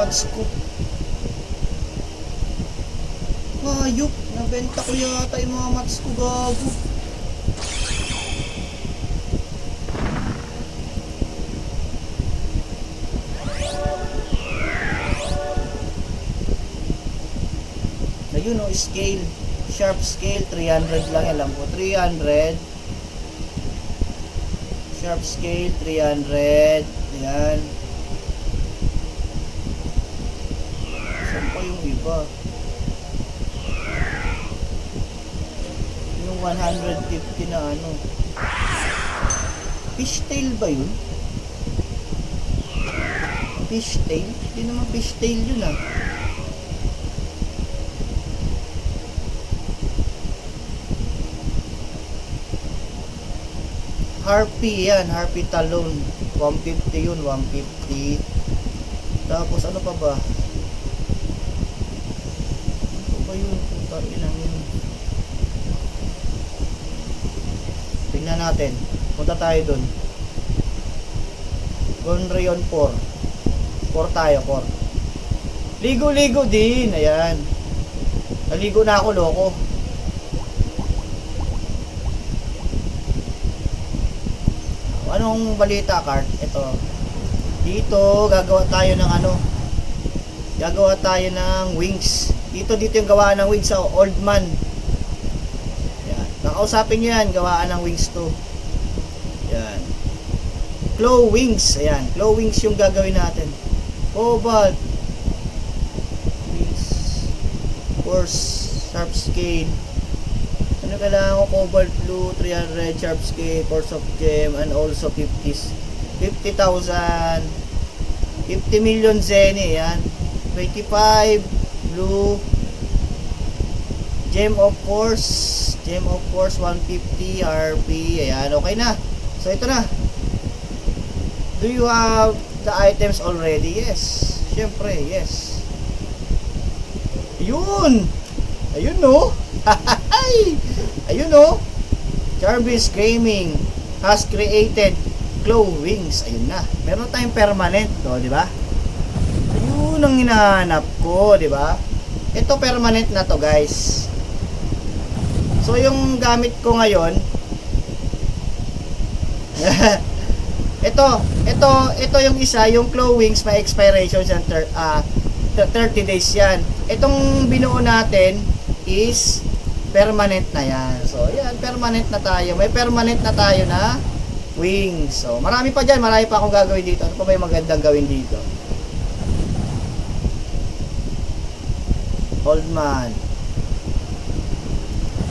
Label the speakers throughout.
Speaker 1: mods ko. Hayop, nabenta ko yata yung mga mods ko, gago. Ayun o, scale. Sharp scale, 300 lang, alam ko. 300. Sharp scale, 300. Ayan. Saan pa yung iba? Yung 150 na ano. Fishtail ba yun? Fishtail? Hindi naman fishtail yun ah. Harpy yan, Harpy Talon. 150 yun, 150. Tapos ano pa ba? Ano ba yun? Puta, inang yun. Tingnan natin. Punta tayo dun. Gonreon 4. 4 tayo, 4. Ligo-ligo din. Ayan. Naligo na ako, loko. Anong balita, Cart? Ito. Dito, gagawa tayo ng ano. Gagawa tayo ng wings. Dito yung gawaan ng wings sa Old Man. Yan. Nakausapin nyo yan, gawaan ng wings to. Yan. Claw wings. Ayan. Claw wings yung gagawin natin. Cobalt. Wings. Force. Sharp scale. Ano kailangan ko? Cobalt blue, 300, sharp scale, force of gem, and also 50,000. 50 million zeni. Yan. 25 blue. Gem of force. Gem of force 150 RP. Ayan. Okay na. So ito na. Do you have the items already? Yes. Siyempre, yes. Ayun. Ayun no. Ayun no. Jarvis Gaming has created claw wings. Ayun na. Meron tayong permanent, no, di ba? Ayun ang hinahanap ko, di ba? Ito permanent na to, guys. So yung gamit ko ngayon ito yung isa, yung claw wings, may expiration yan 30 days yan. Itong binuo natin is permanent na yan. So yan, permanent na tayo. May permanent na tayo na wings. So marami pa dyan, marami pa akong gagawin dito. Ano pa ba yung magandang gawin dito? Old Man.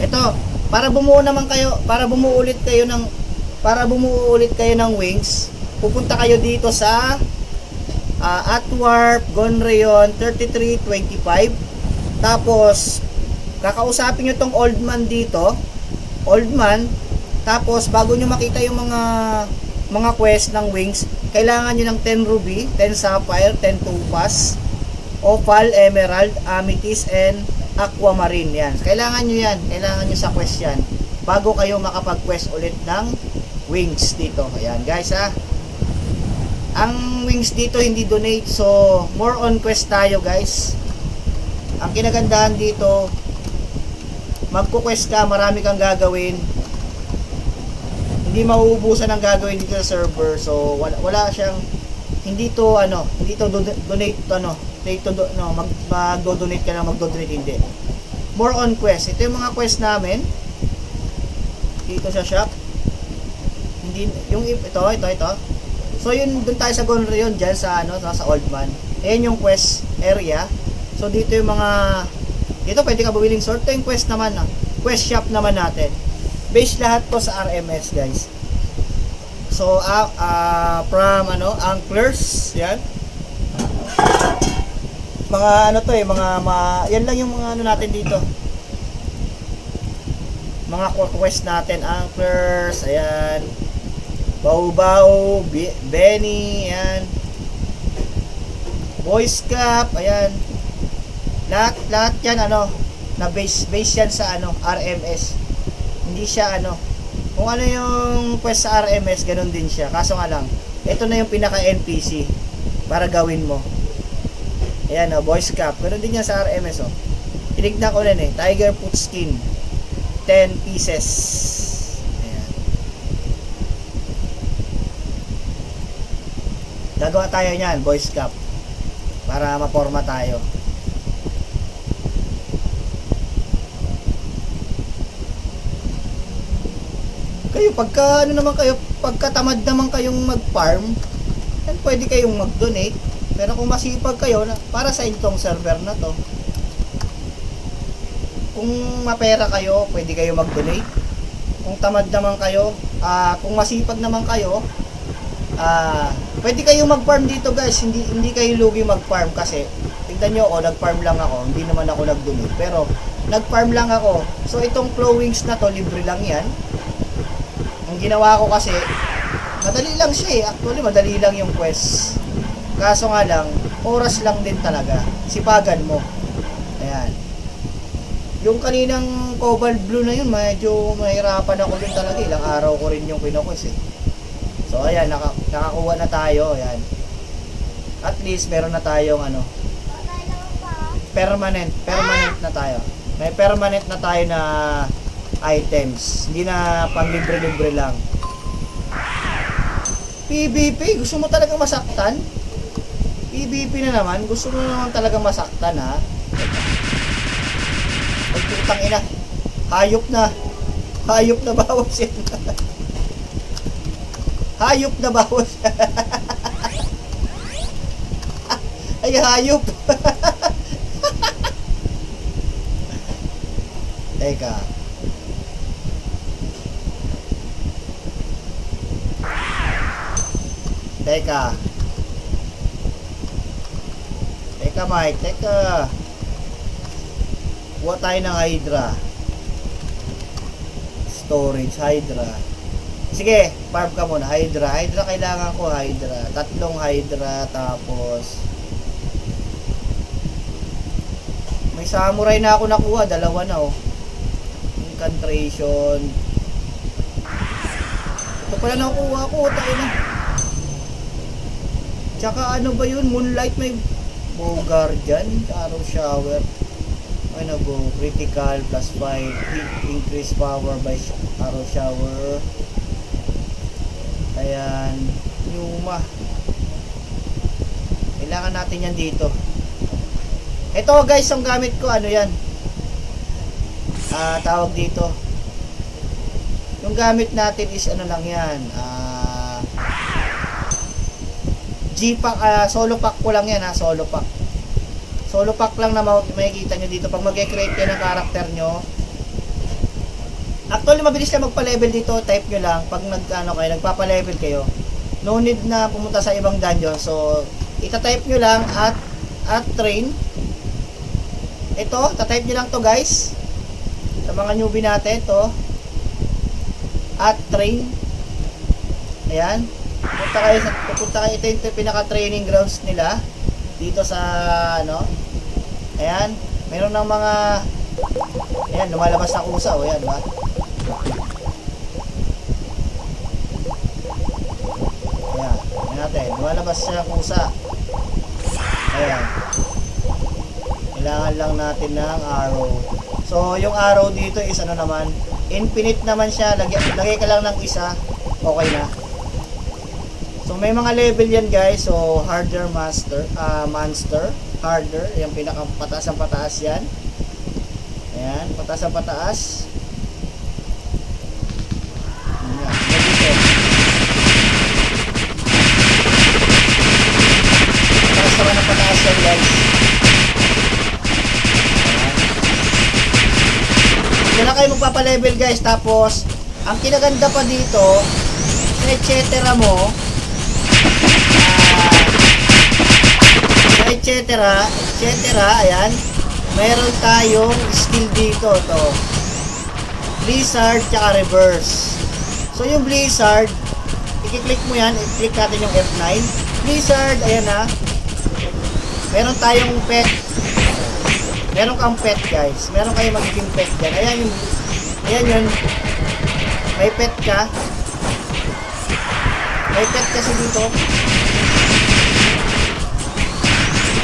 Speaker 1: Ito, para bumuo ulit kayo ng wings, pupunta kayo dito sa Atwarp Gonreon 3325. Tapos kakausapin nyo tong Old Man dito, Old Man. Tapos bago nyo makita yung mga quest ng wings, kailangan nyo ng 10 ruby, 10 sapphire, 10 topaz, opal, emerald, amethyst, and aquamarine. Yan, kailangan nyo yan, kailangan nyo sa quest yan bago kayo makapag-quest ulit ng wings dito. Ayan guys ha. Ang wings dito hindi donate, so more on quest tayo guys. Ang kinagandahan dito, magko-quest ka, marami kang gagawin, hindi mauubusan ang gagawin dito sa server. So wala siyang, hindi to donate magdo-donate ka na, magdo-donate hindi. More on quest. Ito yung mga quest namin dito sa shop. Hindi yung ito. So yun, dun tayo sa Gonreon diyan sa sa Old Man. Ayan yung quest area. So dito yung mga pwede ka bumiling sword. Ito yung quest naman quest shop naman natin. Base lahat to sa RMS guys. So from anglers, yan. Mga yan lang yung mga natin dito. Mga quest natin, anglers, ayan. Bao, Benny, ayan. Boy Scout, ayan. Lahat yan na base yan sa RMS. Hindi siya kung ano yung quest sa RMS, ganun din siya. Kaso nga lang, ito na yung pinaka NPC para gawin mo. Ayan, voice cap. Pero din yan sa RMS, oh. Tinignan ko rin eh. Tiger foot skin. 10 pieces. Ayan. Gagawa tayo niyan, voice cap. Para maporma tayo. Kayo, pagka ano naman kayo, pagka tamad naman kayong mag-farm, yan pwede kayong mag-donate. Pero kung masipag kayo, para sa itong server na to, kung mapera kayo, pwede kayo mag-donate. Kung tamad naman kayo, kung masipag naman kayo, pwede kayo mag-farm dito guys. Hindi kayo lugi mag-farm kasi tignan nyo ako, nag-farm lang ako. Hindi naman ako nag-donate. Pero nag-farm lang ako. So itong flowings na to, libre lang yan. Ang ginawa ko kasi, madali lang siya eh. Actually, madali lang yung quest. Kaso nga lang, oras lang din talaga. Sipagan mo. Ayan. Yung kaninang cobalt blue na yun, medyo mahirapan ako din talaga. Ilang araw ko rin yung kinukwes eh. So ayan, nakakuha na tayo. Ayan. At least meron na tayong ano, permanent na tayo. May permanent na tayo na items. Hindi na pang libre-libre lang. PvP, gusto mo talagang masaktan? PvP na naman, gusto mo naman talagang masaktan ha? Ay, putang ina. Hayop na. Hayop na bawas yan. Hayop na bawas. Ay, hayop. Teka. Teka. Teka, Mike. Teka. Kuha tayo ng Hydra. Storage, Hydra. Sige, farm ka muna. Hydra. Hydra, kailangan ko Hydra. 3 Hydra, tapos may samurai na ako nakuha. 2 na oh. Incantation. Ito pala nakuha ko. Tayo na. Tsaka ano ba yun? Moonlight, may bow guardian. Arrow shower. Ano go? Critical plus 5. Increase power by arrow shower. Ayan. Yuma. Kailangan natin yan dito. Ito guys, ang gamit ko. Ano yan? Tawag dito. Yung gamit natin is ano lang yan. G-pack. Solo pack ko lang yan ha. Solo pack. Solo pack lang na makikita nyo dito. Pag mag-create kayo ng character nyo. Actually, mabilis na magpa-level dito. Type nyo lang. Pag nagpapa-level kayo. No need na pumunta sa ibang dungeon. So, ita-type nyo lang at train. Ito, ta-type nyo lang to guys. Sa mga newbie natin, to. At train. Ayan. Pupunta kayo. Ito yung pinaka-training grounds nila. Dito sa ano, ayan, meron ng mga, ayan, lumalabas na kusa, o, ayan, ba? Ayan, ayan natin, lumalabas siya kusa. Ayan, kailangan lang natin ng arrow. So, yung arrow dito is ano naman, infinite naman siya, lagay ka lang ng isa, okay na. So may mga level yan guys. So harder monster, harder, yung pinaka pataas ang pataas yan. Ayan, pataas ang pataas. Ayan, dito. Pataas naman ang pataas yan guys. Ayan. Dito na kayo magpapa-level guys. Tapos ang kinaganda pa dito, sa etcetera mo, ayan, meron tayong skill dito, to Blizzard tsaka reverse. So yung Blizzard, i-click mo yan, i-click natin yung F9. Blizzard, ayan na, meron tayong pet, meron kang pet guys, meron kayong magiging pet dyan. Ayan yun, may pet ka, may pet kasi dito.